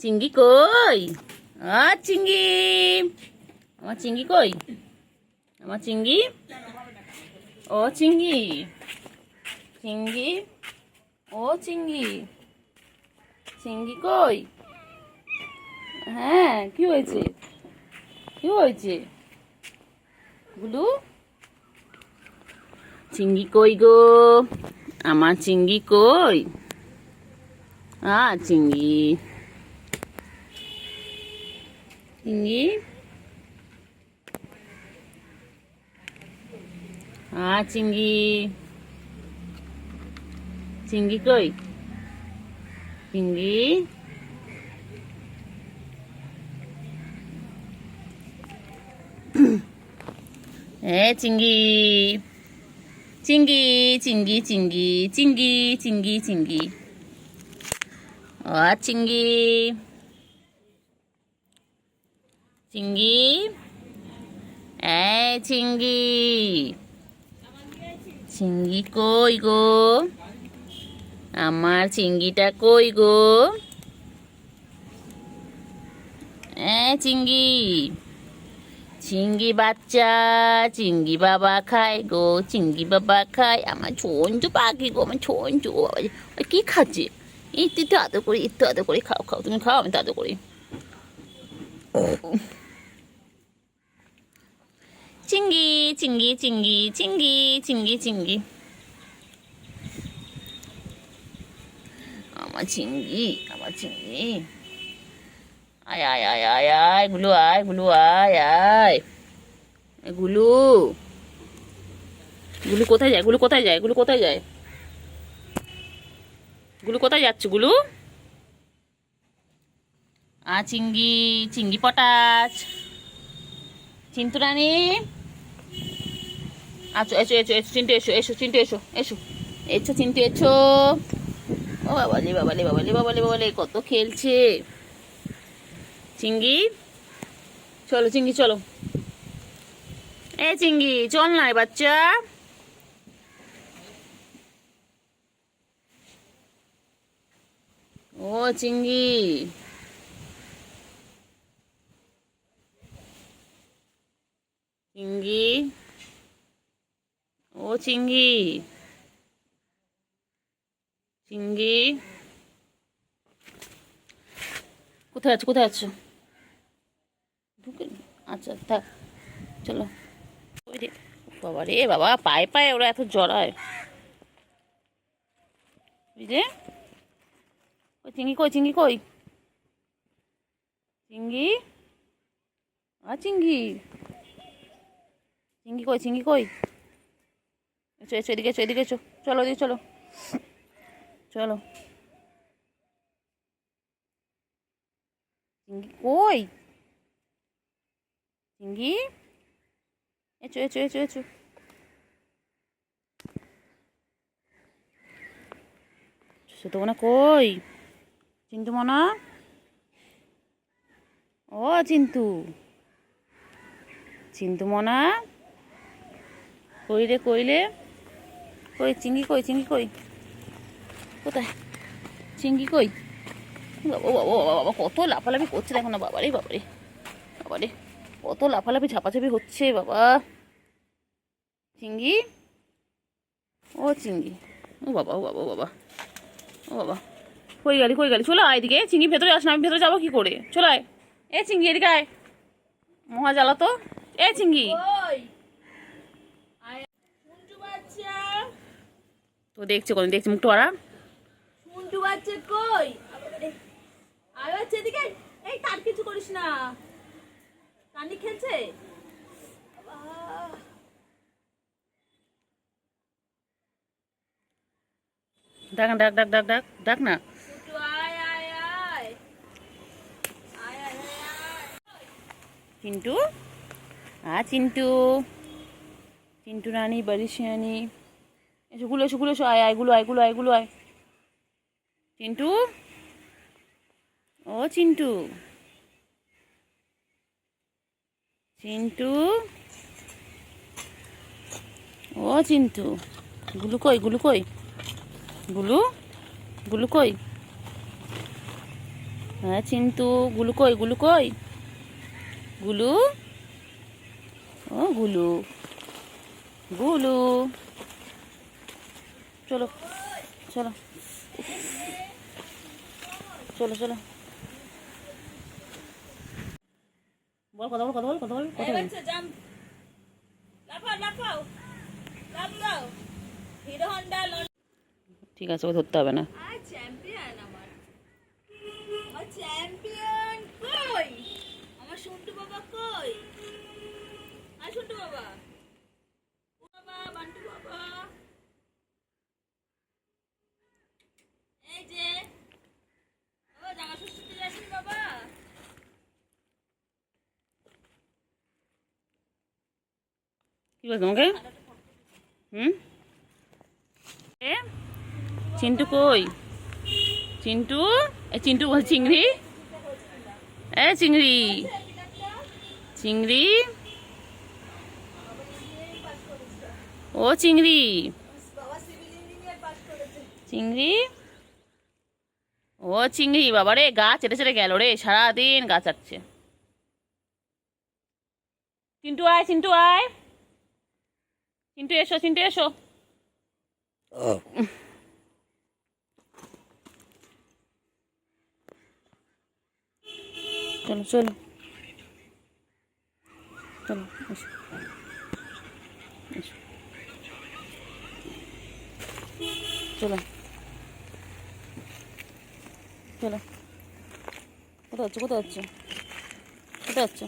চিঙ্গি কই? চিঙ্গি, আমার চিঙ্গি কই? আমার চিঙ্গি, ও চিঙ্গি, চিঙ্গি, ও চিঙ্গি, চিঙ্গি কই? হ্যাঁ, কি হয়েছে? কি হয়েছে গুলু? চিঙ্গি কই গো? আমার চিঙ্গি কই? চিঙ্গি, চিঙ্গি, চিঙ্গি, চিঙ্গি কই? চিঙ্গি, চিঙ্গি, চিঙ্গি, চিঙ্গি, চিঙ্গি, চিঙ্গি, চিঙ্গি, চিঙ্গি, চিঙ্গি, চিঙ্গি, চিঙ্গি, চিঙ্গি কই গো? আমার চিঙ্গিটা কই গো? চিঙ্গি, চিঙ্গি বাচ্চা, চিঙ্গি বাবা খায় গো, চিঙ্গি বাবা খায়। আমার ছোনচু পাখি গো, আমার ছোনচু কি খাচ্ছে? একটু একটু আদর করি, একটু আদর করি। খাও খাও, তুমি খাও, আমি তো আদর করি। চিঙ্গি, চিঙ্গি, চিঙ্গি, চিঙ্গি, চিঙ্গি, চিঙ্গি, আমার চিঙ্গি, আমার চিঙ্গি। আয় আয় আয় আয় আয় গুলু, আয় গুলু, আয় আয় গুলু। গুলু কোথায় যায়? গুলু কোথায় যায়? গুলু কোথায় যায়? গুলু কোথায় যাচ্ছে গুলু? চিঙ্গি, চিঙ্গি পটাচ, চিন্তু রানী, আচ্ছা এসো এসো এসো চিন্টু, এসো এসো চিন্টু, এসো এসো এসো চিন্টু, এসো। ও বাবালে বাবালে বাবালে বাবালে বাবালে, কত খেলছে চিঙ্গি। চলো চিঙ্গি চলো, চিঙ্গি চল না বাচ্চা। ও চিঙ্গি, চিঙ্গি, ও চিঙ্গি, চিঙ্গি কোথায় আছো? কোথায় আছো? ঢুকে, আচ্ছা থাক, চলো। ওই রে বাবা, রে বাবা, পায়ে পায়ে ওরা এত জড়ায়। ওই যে ওই চিঙ্গি কই? চিঙ্গি কই? চিঙ্গি, চিঙ্গি, চিঙ্গি কই? চিঙ্গি কই? এসো এসো, এদিকে এসো, এদিকে এসো, চলো এদিকে চলো, চলো। চিঙ্গি কই? চিঙ্গি, এসো এসো এসো এসো। তো মনে কই? চিন্তু মনা, ও চিন্তু, চিন্তু মনা কইরে কইলে কই? চিঙ্গি কই? চিঙ্গি কই? কোথায় চিঙ্গি কই? বাবা বাবা বাবা বাবা, কত লাফালাফি করছে দেখো না। বাবারে বাবারে বাবারে, কত লাফালাফি ঝাপাঝাপি হচ্ছে বাবা। চিঙ্গি, ও চিঙ্গি, ও বাবা ও বাবা ও বাবা ও বাবা, কই গেলি? কই গেলি? চলো আয় এদিকে। চিঙ্গি ভেতরে আস না, আমি ভেতরে যাবো কি করে? চলো আয়। চিঙ্গি এদিকে আয়, মহা জ্বালা তো। চিঙ্গি তো দেখছে, কোন দেখছে মুখটা ওরা। মুন্টু বাচ্চা কই? আয় বাচ্চা এদিকে। এই তার কিছু করিস না, কানি খেলছে। ডাক না, ডাক ডাক ডাক ডাক ডাক না। আয় আয় আয় আয় আয় চিন্টু, চিন্টু, চিন্টু রানী বাড়ি শিয়ানি, এসো গুলো, এসো গুলো, এসো, আয় আয় গুলো, আয় গুলো, আয় গুলো, আয়। চিন্টু, ও চিন্টু, চিন্টু, ও চিন্টু, গুলু কই? গুলু কই? গুলু, গুলু কই? হ্যাঁ চিন্তু, গুলু কই, গুলু কই, গুলু, ও গুলু, গুলু, চলো চলো চলো চলো, বল কথা বল কথা বল কথা বল কথা বল। জাম্প, লাফাও লাফাও লাফাও। হিরো হন্ডা ঠিক আছে, ও ধরতে হবে না। চ্যাম্পিয়ন আমার চ্যাম্পিয়ন কই? আমার সন্টু বাবা কই? আর সন্টু বাবা, ও বাবা, বান্টু বাবা, এই যে ও জামা ষষ্ঠীতে যাচ্ছেন বাবা। কি বল তোমাকে? হুম, এ চিন্টু কই? চিন্টু, এ চিন্টু বল, চিংড়ি, এ চিংড়ি, চিংড়ি, ও চিংড়ি, চিংড়ি, ও চিংড়ি, বাবা রে গা চেটে চেটে গেল রে, সারাদিন গা চাটছে। চিন্টু আয়, চিন্টু আয়, চিন্টু এসো, চিন্টু এসো। চলো চলো চলো, এসো এসো, চলো চলো। কোথায় যাচ্ছ, কোথায় যাচ্ছ, কোথায় যাচ্ছ,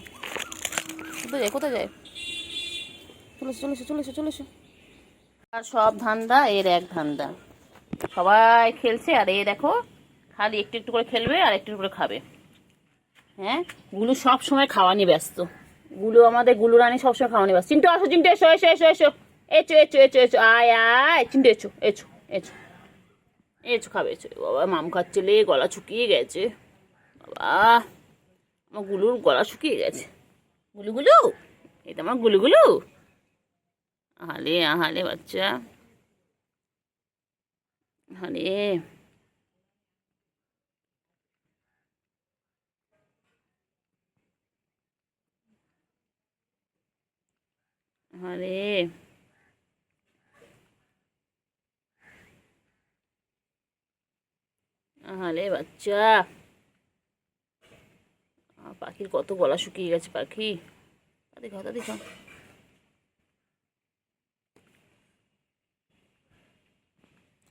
কোথায় যায়, কোথায় যায়? চলে এসো চলে এসো চলে এসো চলে এসো। আর সব ধান্দা এর এক ধান্দা, সবাই খেলছে আর এ দেখো খালি একটু একটু করে খেলবে আর একটু একটু করে খাবে। হ্যাঁ, গুলু সব সময় খাওয়া নিয়ে ব্যস্ত, গুলু আমাদের গুলু রানী সবসময় খাওয়া নিয়ে ব্যস্ত। চিন্টু আসো, চিন্টু এসো এসো এসো এসো, এসো এসো এসো এসো, আয় আয় চিন্টু, এসো এসো এসো এসো, খাবে এসো। বাবা মাম খাচ্ছে লে, গলা শুকিয়ে গেছে বাবা, আমার গুলুর গলা শুকিয়ে গেছে। গুলু গুলু, এই তো আমার গুলু গুলু, আহালে আহালে বাচ্চা, আহালে, আহারে, আহালে বাচ্চা, পাখির কত গলা শুকিয়ে গেছে, পাখি তাদের খাও তাদের খাও,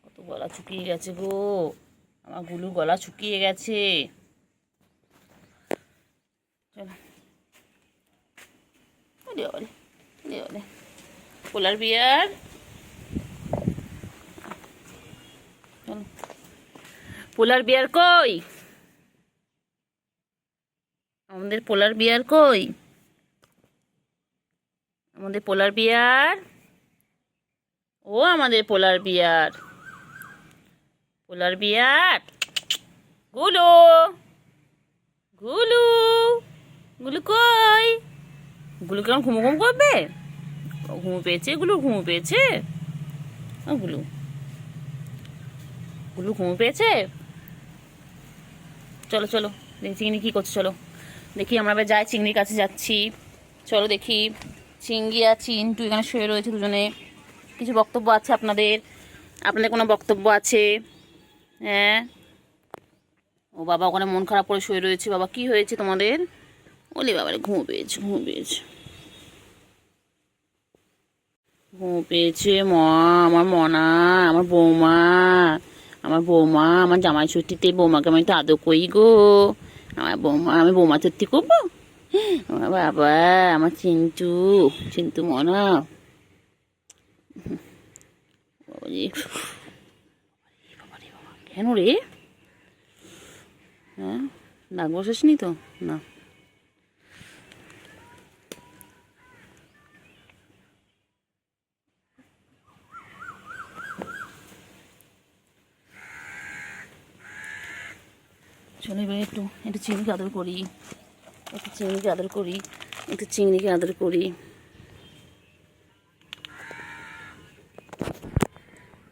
কত গলা শুকিয়ে গেছে গো, আমার গুলু গলা শুকিয়ে গেছে। চলো, ওরে ওরে ওরে ওরে, পোলার বিয়ার, চলো, পোলার বিয়ার কই? আমাদের পোলার বিয়ার কই? আমাদের পোলার বিয়ার, ও আমাদের পোলার বিয়ার, পোলার বিয়ার, গুলু, গুলু, গুলু কই? গুলু কেমন ঘুমো ঘুম করবে? ঘুমো পেয়েছে গুলু, ঘুমো পেয়েছে, ও গুলু, গুলু ঘুমো পেয়েছে। চলো চলো দেখি চিংড়ি কি করছে, চলো দেখি, আমরা এবার যাই, চিংড়ির কাছে যাচ্ছি, চলো দেখি। চিংড়ি আর চিন্টু এখানে শুয়ে রয়েছে দুজনে, কিছু বক্তব্য আছে আপনাদের, আপনাদের কোনো বক্তব্য আছে? হ্যাঁ, ও বাবা ওখানে মন খারাপ করে শুয়ে রয়েছে, বাবা কি হয়েছে তোমাদের? ওলে বাবারে, ঘুমো পেয়েছে, ঘুমো পেয়েছে, ঘুমো পেয়েছে মা, আমার মনা, আমার বৌমা, আমার বৌমা, আমার জামাই ষষ্ঠীতে বৌমাকে আমি তো আদর করি গো, আমার বৌমা, আমি বৌমা সত্যি করবো? আমার বাবা, আমার চিন্টু, চিন্টু মনা, বাবারে, বাবারে বাবা, কেন রে? হ্যাঁ, ডাক বসাসনি তো? না, চলো এবার একটু একটু চিংড়িকে আদর করি, একটু চিংড়িকে আদর করি, একটু চিংড়িকে আদর করি,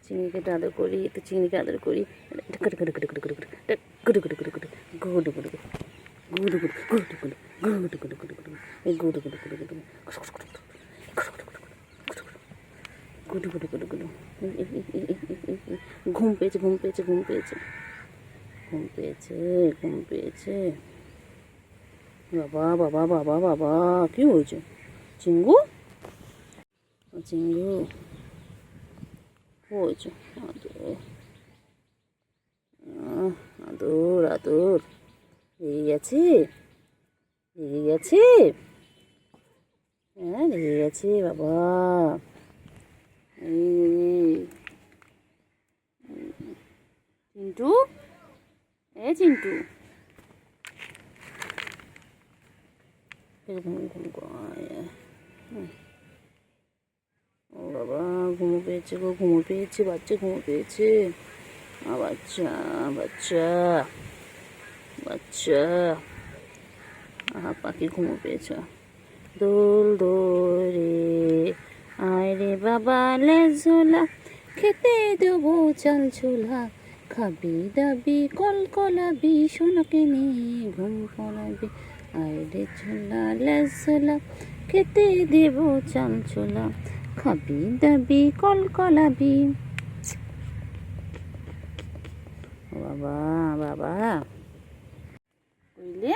চিংড়িকে একটু আদর করি, একটু চিংড়িকে আদর করি, গো গুডু গুডু গুডু গুডু গুডু গুডু গুডু গুডু গুডু গুডু এই গুডু গুডু গুডু গুডু গুডু গুডু গুডু গুডু ঘুম পেয়েছে ঘুম পেয়েছে ঘুম পেয়েছে ঘুম পেয়েছে ঘুম পেয়েছে বাবা বাবা বাবা বাবা কি হয়েছে চিঙ্গু চিঙ্গু হয়েছে আদর আদর লেগে গেছে লেগে গেছে হ্যাঁ লেগে গেছে বাবা চিন্টু চিন্টু ও বাবা ঘুমো পেয়েছে গো ঘুমো পেয়েছে বাচ্চা ঘুমো পেয়েছে বাচ্চা বাচ্চা বাচ্চা পাখি ঘুমো পেয়েছে দোল দোরে আয় রে বাবা লেজোলা খেতে দেবো চাল ছোলা খাবি দাবি কল কলাবি সোনাকে নিয়ে ঘুম পড়াবি আয় রে ছোলা লেজোলা খেতে দেবো চাল ছোলা খাবি দাবি কল কলাবি বাবা বাবা বুঝলে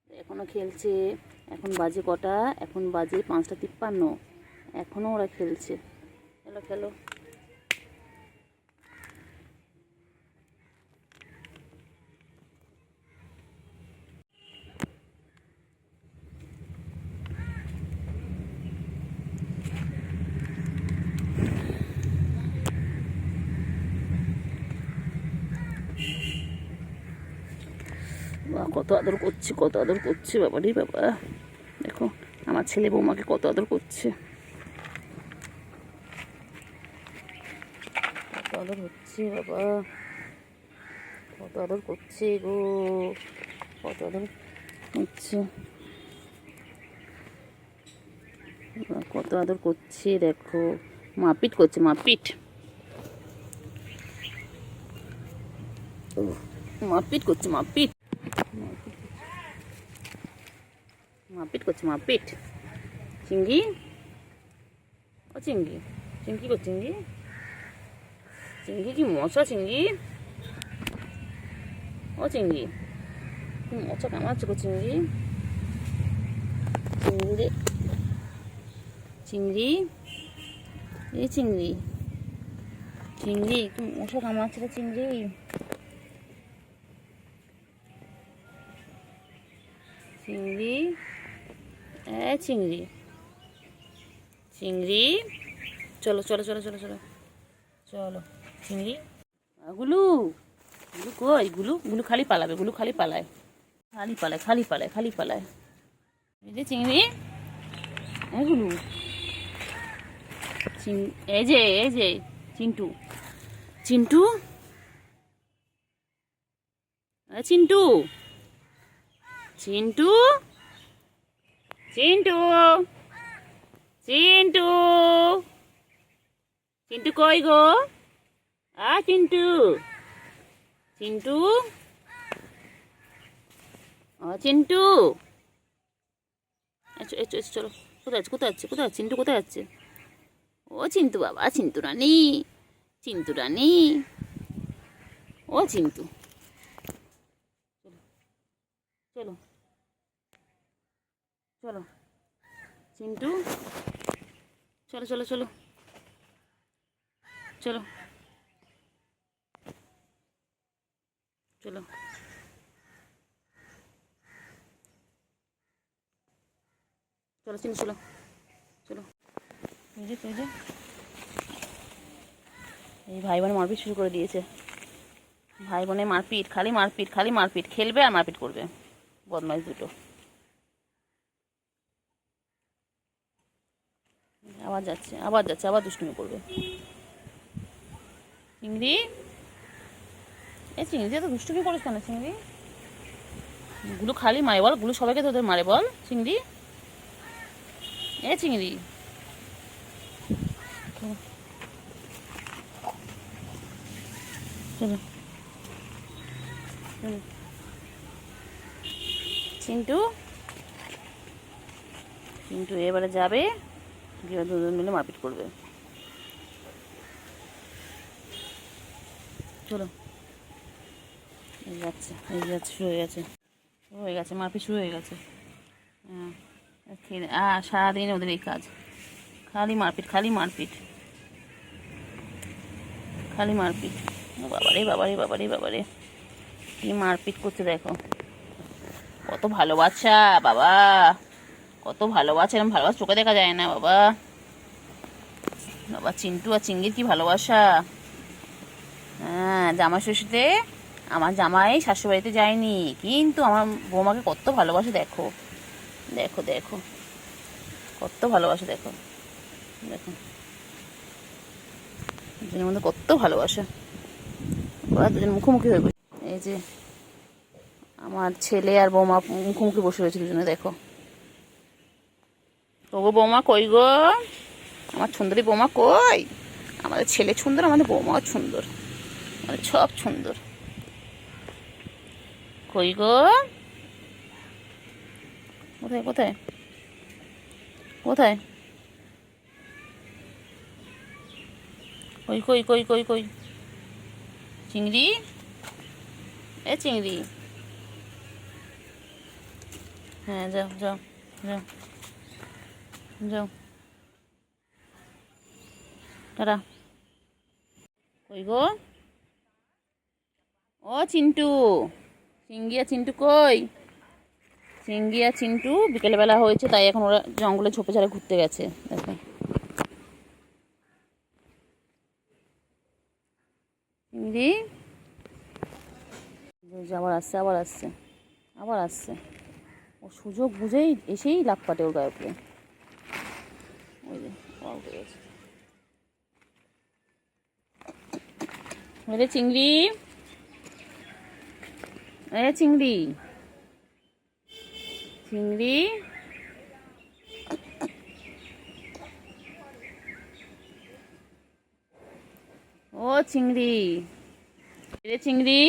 এখনো খেলছে এখন বাজে কটা এখন বাজে 5:53 এখনো ওরা খেলছে খেলো খেলো কত আদর করছে কত আদর করছে বাবা রে বাবা দেখো আমার ছেলে বৌমাকে কত আদর করছে কত আদর হচ্ছে বাবা কত আদর করছে গো কত আদর হচ্ছে কত আদর করছে দেখো মারপিট করছে মারপিট মারপিট করছে মারপিট মারপিট করছে মারপিট চিঙ্গি ও চিঙ্গি চিঙ্গি করছে চিঙ্গি চিঙ্গি কি মশা চিঙ্গি ও চিঙ্গি কি মশা কামাচ্ছে গো চিঙ্গি চিংড়ি চিংড়ি এই চিংড়ি চিংড়ি কি মশা কামাচ্ছে রে চিংড়ি চিংড়ি চিংড়ি চিংড়ি চলো চলো চলো চলো চলো চলো চিংড়ি গুলু গুলু কই গুলু গুলু খালি পালাবে গুলু খালি পালায় খালি পালায় খালি পালায় খালি পালায় এই যে চিংড়ি গুলু এই যে চিন্টু চিন্টু চিন্টু চিন্টু চিন্টু চিন্টু চিন্টু কই গো চিন্টু চিন্টু চিন্টু আচ্ছা আচ্ছা চলো কোথায় আছে কোথায় আছে কোথায় চিন্টু কোথায় আছে ও চিন্টু বাবা চিন্টু রানী চিন্টু রানী ও চিন্টু চলো চলো চিন্টু চলো চলো চলো চলো চলো চলো চিন্টু চলো চলো এই ভাই বোনে মারপিট শুরু করে দিয়েছে ভাই বোনে মারপিট খালি মারপিট খালি মারপিট খেলবে আর মারপিট করবে বদমাইশ দুটো আবার যাচ্ছে আবার দুষ্টুমি করবে চিংড়ি চিংড়ি তো দুষ্টুমি করিস কেন চিংড়ি গুলো খালি মারে বল গুলো সবাইকে তোদের মারে বল চিংড়ি চিংড়ি চলো চলো চিন্টু চিন্টু এবারে যাবে, গিয়ে দুজন মিলে মারপিট করবে। চলো, এই যাচ্ছে শুরু হয়ে গেছে, মারপিট শুরু হয়ে গেছে। হ্যাঁ, সারাদিন ওদের এই কাজ, খালি মারপিট খালি মারপিট খালি মারপিট। বাবারে বাবারে বাবারে বাবারে, কি মারপিট করছে দেখো। কত ভালোবাসা বাবা, কত ভালোবাসা, এরকম ভালোবাসা চোখে দেখা যায় না বাবা। বাবা চিন্টু আর চিঙ্গির কি ভালোবাসা। হ্যাঁ, জামাই ষষ্ঠীতে আমার জামাই শাশুড়িবাড়িতে যায়নি, কিন্তু আমার বৌমাকে কত ভালোবাসে দেখো দেখো দেখো, কত ভালোবাসে দেখো দেখো, দুজনের মধ্যে কত ভালোবাসা। ওরা দুজন মুখোমুখি হয়ে বসে, এই যে আমার ছেলে আর বৌমা মুখোমুখি বসে রয়েছে দুজনে দেখো। ওগো বৌমা কই গো, আমার সুন্দরী বৌমা কই? আমাদের ছেলে সুন্দর, আমাদের বৌমাও সুন্দর, আমাদের সব সুন্দর। কই গো, কোথায় কোথায় কোথায়, কই কই কই কই কই? চিংড়ি, এ চিংড়ি, হ্যাঁ যাও যাও যাও যাও, টাটা। কই গো, ও চিন্টু, চিঙ্গি আর চিন্টু কই? চিঙ্গি আর চিন্টু বিকেলবেলা হয়েছে, তাই এখন ওরা জঙ্গলে ঝোপে ঝাড়ে ঘুরতে গেছে দেখো। চিংড়ি আবার আসছে আবার আসছে আবার আসছে, ও সুযোগ বুঝেই এসেই লাফ কাটে ওর গায়ে উপরে। ওই যে উঠে গেছে। ওরে চিংড়ি, এ চিংড়ি, চিংড়ি, ও চিংড়ি, রে চিংড়ি,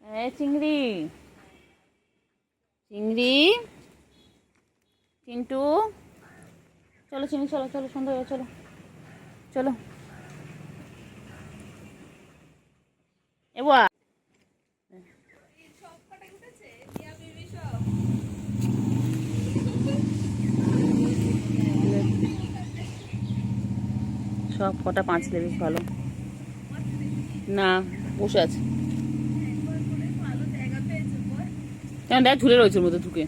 এ চিংড়ি, চিংড়ি, চিন্টু, চলো চিংড়ি চলো চলো, সন্ধ্যা হয়ে চলো চলো। এবার সব কটা পাঁচলে বেশ ভালো না, বসে আছে কেন, দেখ ঝুলে রয়েছে ওর মধ্যে ঢুকে।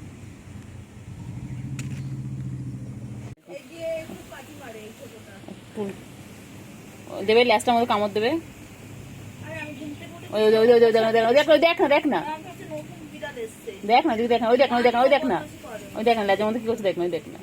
দেবে ল্যাসটার মধ্যে কামড় দেবে। ওই ওই ওই দেখ না দেখ না দেখ না দেখ না, তুই দেখ না, ওই দেখ না ওই দেখ না ওই দেখ না, ওই দেখ না ল্যাজের মধ্যে কি করছে দেখ না, ওই দেখ না।